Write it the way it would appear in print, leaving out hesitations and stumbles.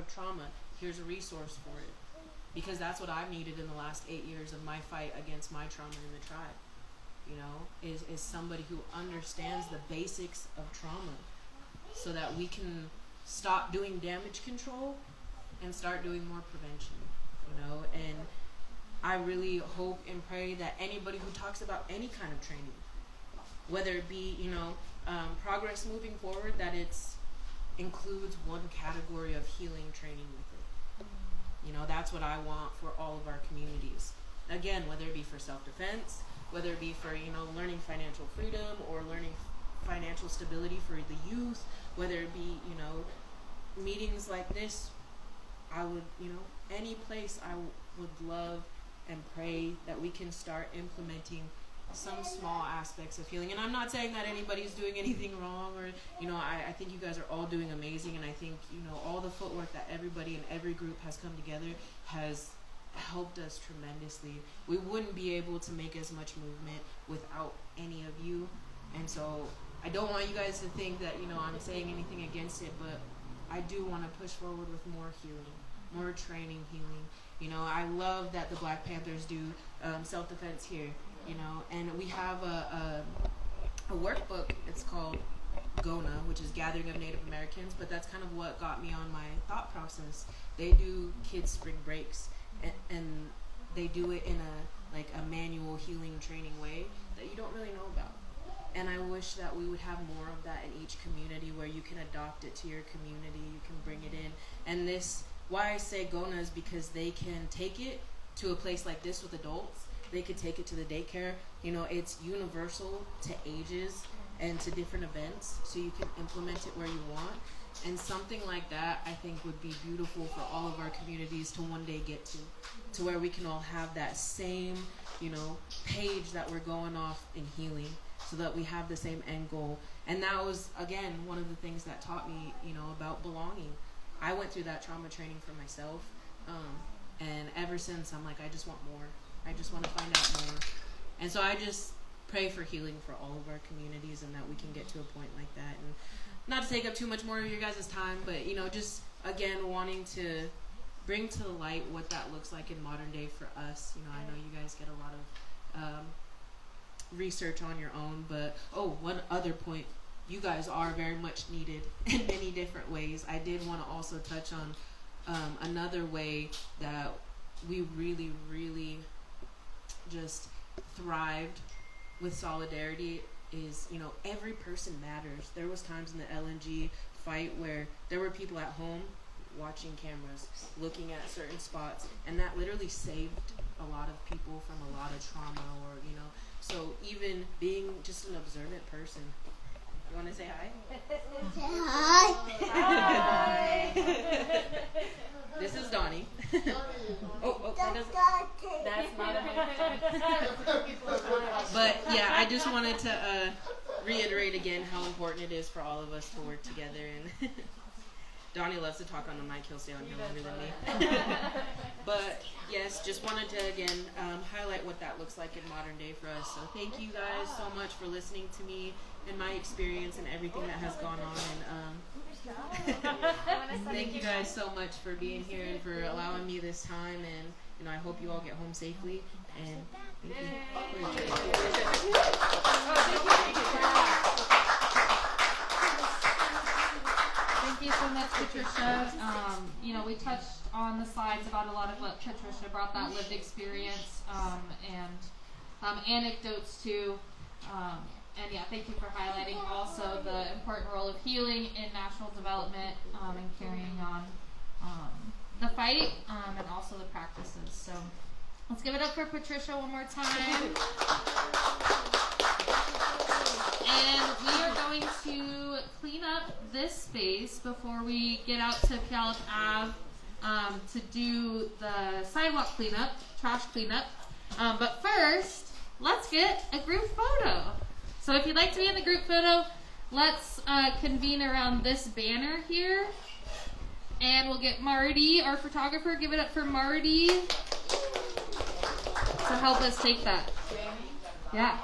of trauma, here's a resource for it. Because that's what I've needed in the last 8 years of my fight against my trauma in the tribe. You know, is somebody who understands the basics of trauma so that we can stop doing damage control and start doing more prevention, you know. And I really hope and pray that anybody who talks about any kind of training, whether it be, you know, progress moving forward, that it's includes one category of healing training with it. You know, that's what I want for all of our communities. Again, whether it be for self-defense, whether it be for, you know, learning financial freedom or learning financial stability for the youth, whether it be, you know, meetings like this, I would, you know, any place I would love and pray that we can start implementing some small aspects of healing. And I'm not saying that anybody's doing anything wrong, or, you know, I think you guys are all doing amazing, and I think, you know, all the footwork that everybody in every group has come together has helped us tremendously. We wouldn't be able to make as much movement without any of you. And so I don't want you guys to think that, you know, I'm saying anything against it, but I do want to push forward with more healing, more training, healing. You know, I love that the Black Panthers do self-defense here, you know, and we have a workbook. It's called GONA, which is Gathering of Native Americans, but that's kind of what got me on my thought process. They do kids' spring breaks, and they do it in a manual healing training way that you don't really know about. And I wish that we would have more of that in each community, where you can adopt it to your community, you can bring it in. And this, why I say GONA is because they can take it to a place like this with adults. They could take it to the daycare. You know, it's universal to ages and to different events, so you can implement it where you want. And something like that, I think, would be beautiful for all of our communities to one day get to where we can all have that same, you know, page that we're going off in healing, so that we have the same end goal. And that was, again, one of the things that taught me, you know, about belonging. I went through that trauma training for myself, and ever since, I'm like, I just want more. I just want to find out more. And so I just pray for healing for all of our communities, and that we can get to a point like that. And not to take up too much more of your guys' time, but, you know, just, again, wanting to bring to the light what that looks like in modern day for us. You know, I know you guys get a lot of research on your own, but, one other point, you guys are very much needed in many different ways. I did want to also touch on another way that we really, really just thrived with solidarity is, you know, every person matters. There was times in the LNG fight where there were people at home watching cameras, looking at certain spots, and that literally saved a lot of people from a lot of trauma, or, you know, so even being just an observant person. You want to say hi? Hi. This is Donnie. That's not a But yeah, I just wanted to reiterate again how important it is for all of us to work together. And Donnie loves to talk on the mic. He'll stay on here longer than me. But yes, just wanted to again highlight what that looks like in modern day for us. So thank you guys so much for listening to me and my experience and everything that has gone on. And thank you guys so much for being here and for allowing me this time. And, you know, I hope you all get home safely. And thank you. Thank you so much, Patricia. You know, we touched on the slides about a lot of what Patricia brought, that lived experience, and anecdotes too. And yeah, thank you for highlighting also the important role of healing in national development, and carrying on the fight, and also the practices. So let's give it up for Patricia one more time. And we are going to clean up this space before we get out to Puyallup Ave to do the sidewalk cleanup, trash cleanup. But first, let's get a group photo. So if you'd like to be in the group photo, let's convene around this banner here. And we'll get Marty, our photographer. Give it up for Marty to help us take that. Yeah.